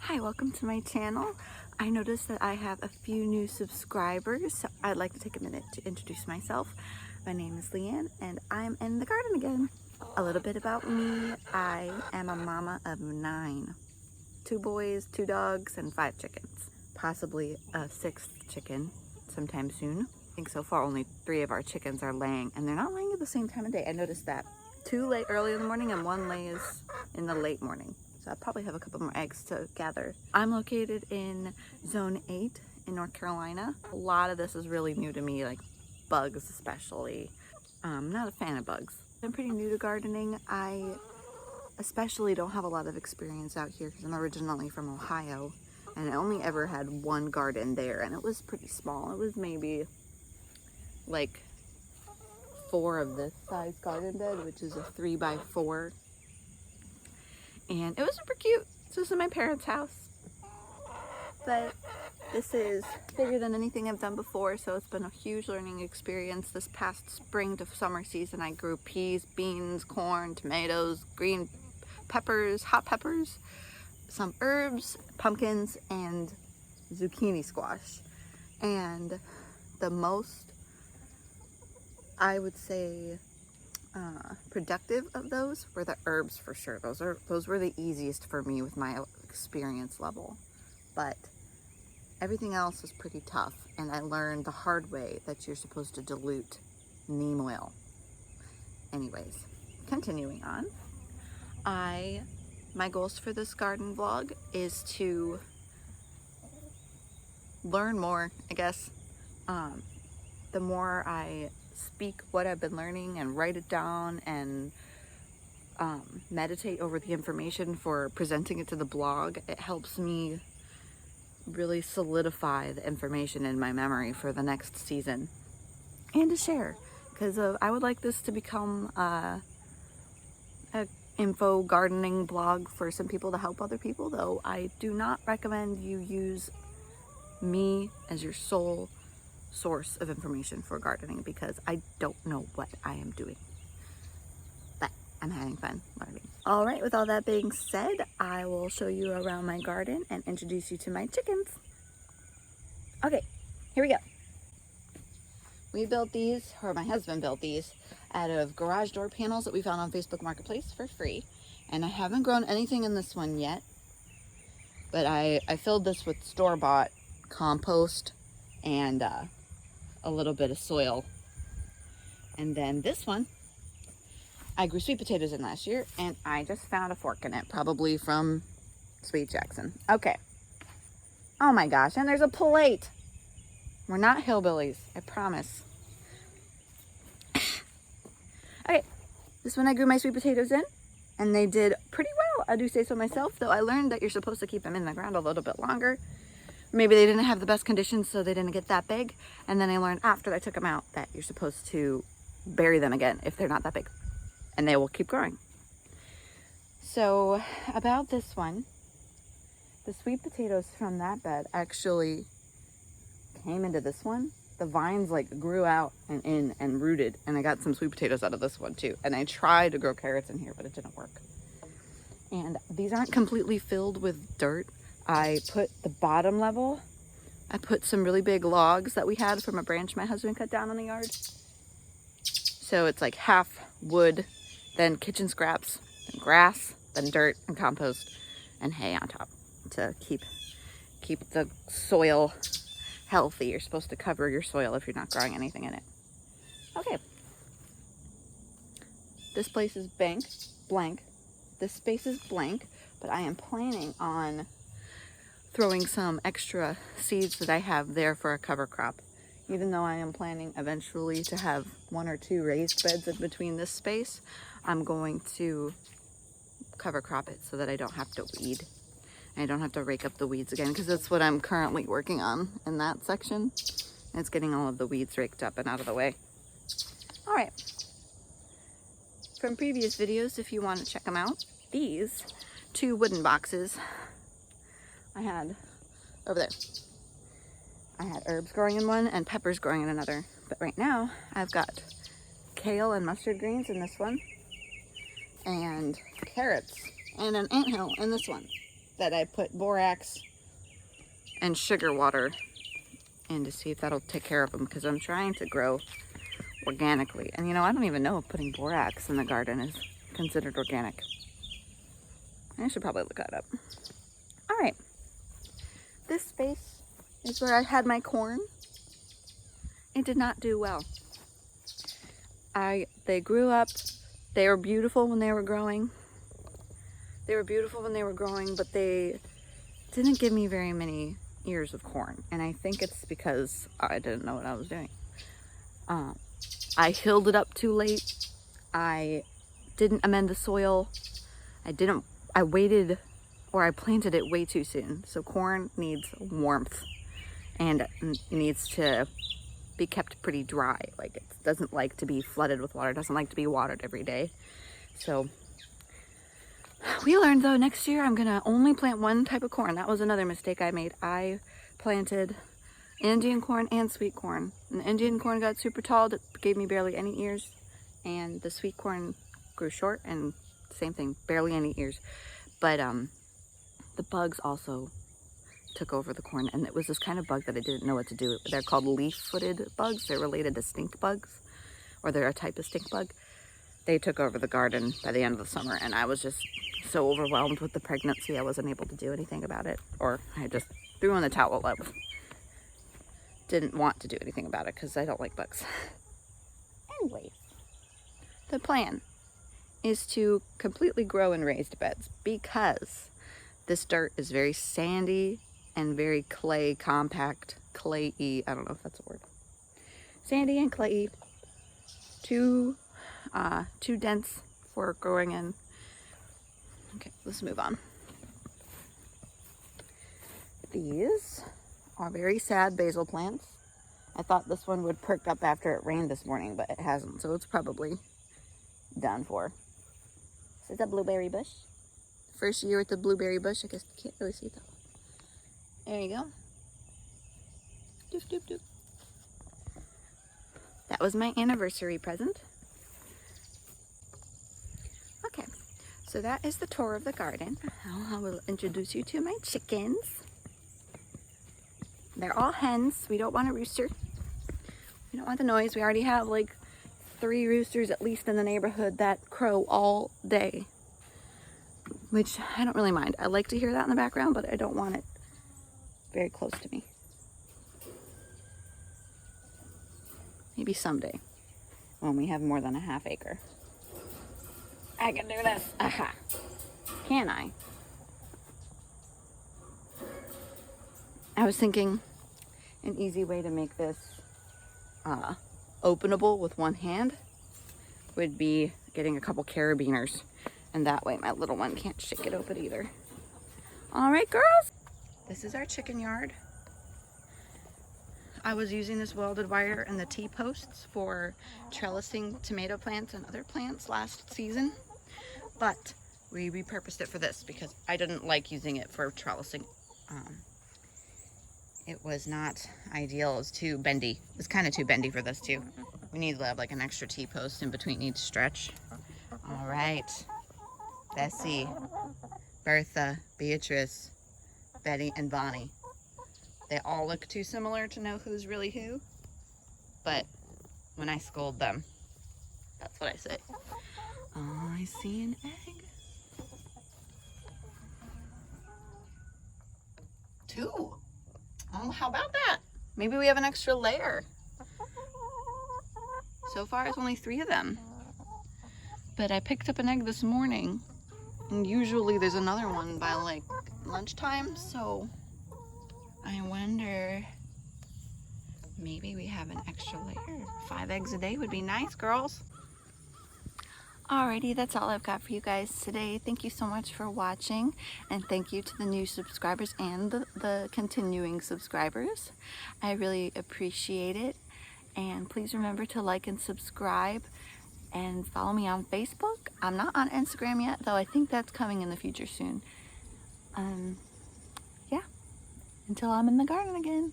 Hi, welcome to my channel. I noticed that I have a few new subscribers, so I'd like to take a minute to introduce myself. My name is Leanne and I'm in the garden again. A little bit about me. I am a mama of 9. 2 boys, 2 dogs, and 5 chickens. Possibly a 6th chicken sometime soon. I think so far only 3 of our chickens are laying, and they're not laying at the same time of day. I noticed that 2 lay early in the morning and 1 lays in the late morning. So I'll probably have a couple more eggs to gather. I'm located in Zone 8 in North Carolina. A lot of this is really new to me, like bugs especially. I'm not a fan of bugs. I'm pretty new to gardening. I especially don't have a lot of experience out here because I'm originally from Ohio, and I only ever had 1 garden there, and it was pretty small. It was maybe like 4 of this size garden bed, which is a 3x4. And it was super cute. This was in my parents' house. But this is bigger than anything I've done before, so it's been a huge learning experience. This past spring to summer season, I grew peas, beans, corn, tomatoes, green peppers, hot peppers, some herbs, pumpkins, and zucchini squash. And the most, I would say, productive of those were the herbs for sure. Those were the easiest for me with my experience level, but everything else was pretty tough, and I learned the hard way that you're supposed to dilute neem oil. Anyways, continuing on, my goals for this garden vlog is to learn more, I guess. The more I speak what I've been learning and write it down and meditate over the information for presenting it to the blog, it helps me really solidify the information in my memory for the next season and to share, because I would like this to become a info gardening blog for some people to help other people, though I do not recommend you use me as your sole source of information for gardening, because I don't know what I am doing, but I'm having fun learning. All right, with all that being said, I will show you around my garden and introduce you to my chickens. Okay, here we go. We built these, or my husband built these, out of garage door panels that we found on Facebook Marketplace for free, and I haven't grown anything in this one yet, but I filled this with store-bought compost and a little bit of soil. And then this one, I grew sweet potatoes in last year, and I just found a fork in it, probably from Sweet Jackson. Okay. Oh my gosh, and there's a plate. We're not hillbillies, I promise. Okay, this one I grew my sweet potatoes in, and they did pretty well. I do say so myself, though I learned that you're supposed to keep them in the ground a little bit longer. Maybe they didn't have the best conditions, so they didn't get that big. And then I learned after I took them out that you're supposed to bury them again if they're not that big, and they will keep growing. So about this one, the sweet potatoes from that bed actually came into this one. The vines like grew out and in and rooted, and I got some sweet potatoes out of this one too. And I tried to grow carrots in here, but it didn't work. And these aren't completely filled with dirt. I put the bottom level, I put some really big logs that we had from a branch my husband cut down in the yard. So it's like half wood, then kitchen scraps, then grass, then dirt and compost and hay on top to keep the soil healthy. You're supposed to cover your soil if you're not growing anything in it. Okay. This place is blank. This space is blank, but I am planning on throwing some extra seeds that I have there for a cover crop. Even though I am planning eventually to have 1 or 2 raised beds in between this space, I'm going to cover crop it so that I don't have to weed. I don't have to rake up the weeds again, because that's what I'm currently working on in that section. It's getting all of the weeds raked up and out of the way. All right. From previous videos, if you want to check them out, these 2 wooden boxes I had over there. I had herbs growing in one and peppers growing in another. But right now I've got kale and mustard greens in this one, and carrots and an anthill in this one. that I put borax and sugar water in to see if that'll take care of them, because I'm trying to grow organically. And you know, I don't even know if putting borax in the garden is considered organic. I should probably look that up. All right, this space is where I had my corn. It did not do well. They grew up, they were beautiful when they were growing. But they didn't give me very many ears of corn. And I think it's because I didn't know what I was doing. I hilled it up too late. I didn't amend the soil. I waited, or I planted it way too soon. So corn needs warmth and needs to be kept pretty dry. Like, it doesn't like to be flooded with water. It doesn't like to be watered every day. So we learned, though, next year I'm gonna only plant one type of corn. That was another mistake I made. I planted Indian corn and sweet corn. And the Indian corn got super tall. It gave me barely any ears. And the sweet corn grew short, and same thing, barely any ears. But the bugs also took over the corn, and it was this kind of bug that I didn't know what to do. They're called leaf-footed bugs. They're related to stink bugs, or they're a type of stink bug. They took over the garden by the end of the summer, and I was just so overwhelmed with the pregnancy I wasn't able to do anything about it, or I just threw in the towel. I didn't want to do anything about it because I don't like bugs. Anyways, the plan is to completely grow in raised beds, because this dirt is very sandy and very clay compact, clayey. I don't know if that's a word. Sandy and clayey, too dense for growing in. Okay, let's move on. These are very sad basil plants. I thought this one would perk up after it rained this morning, but it hasn't, so it's probably done for. This is a blueberry bush. First year with the blueberry bush. I guess you can't really see it though. There you go. Doof, doof, doof. That was my anniversary present. Okay, so that is the tour of the garden. Now I will introduce you to my chickens. They're all hens. We don't want a rooster. We don't want the noise. We already have like 3 roosters at least in the neighborhood that crow all day, which I don't really mind. I like to hear that in the background, but I don't want it very close to me. Maybe someday when we have more than a ½ acre. I can do this. Aha. Can I? I was thinking an easy way to make this openable with one hand would be getting a couple carabiners, and that way my little one can't shake it open either. All right, girls, this is our chicken yard. I was using this welded wire and the T-posts for trellising tomato plants and other plants last season, but we repurposed it for this because I didn't like using it for trellising. It was not ideal. It was too bendy. It's kind of too bendy for this too. We need to have like an extra T-post in between each stretch. All right, Bessie, Bertha, Beatrice, Betty, and Bonnie. They all look too similar to know who's really who, but when I scold them, that's what I say. Oh, I see an egg. 2. Oh, how about that? Maybe we have an extra layer. So far, it's only 3 of them. But I picked up an egg this morning, and usually there's another one by like lunchtime, so I wonder, maybe we have an extra layer. 5 eggs a day would be nice, girls. Alrighty, that's all I've got for you guys today. Thank you so much for watching, and thank you to the new subscribers and the continuing subscribers. I really appreciate it, and please remember to like and subscribe and follow me on Facebook. I'm not on Instagram yet, though I think that's coming in the future soon. Yeah, until I'm in the garden again.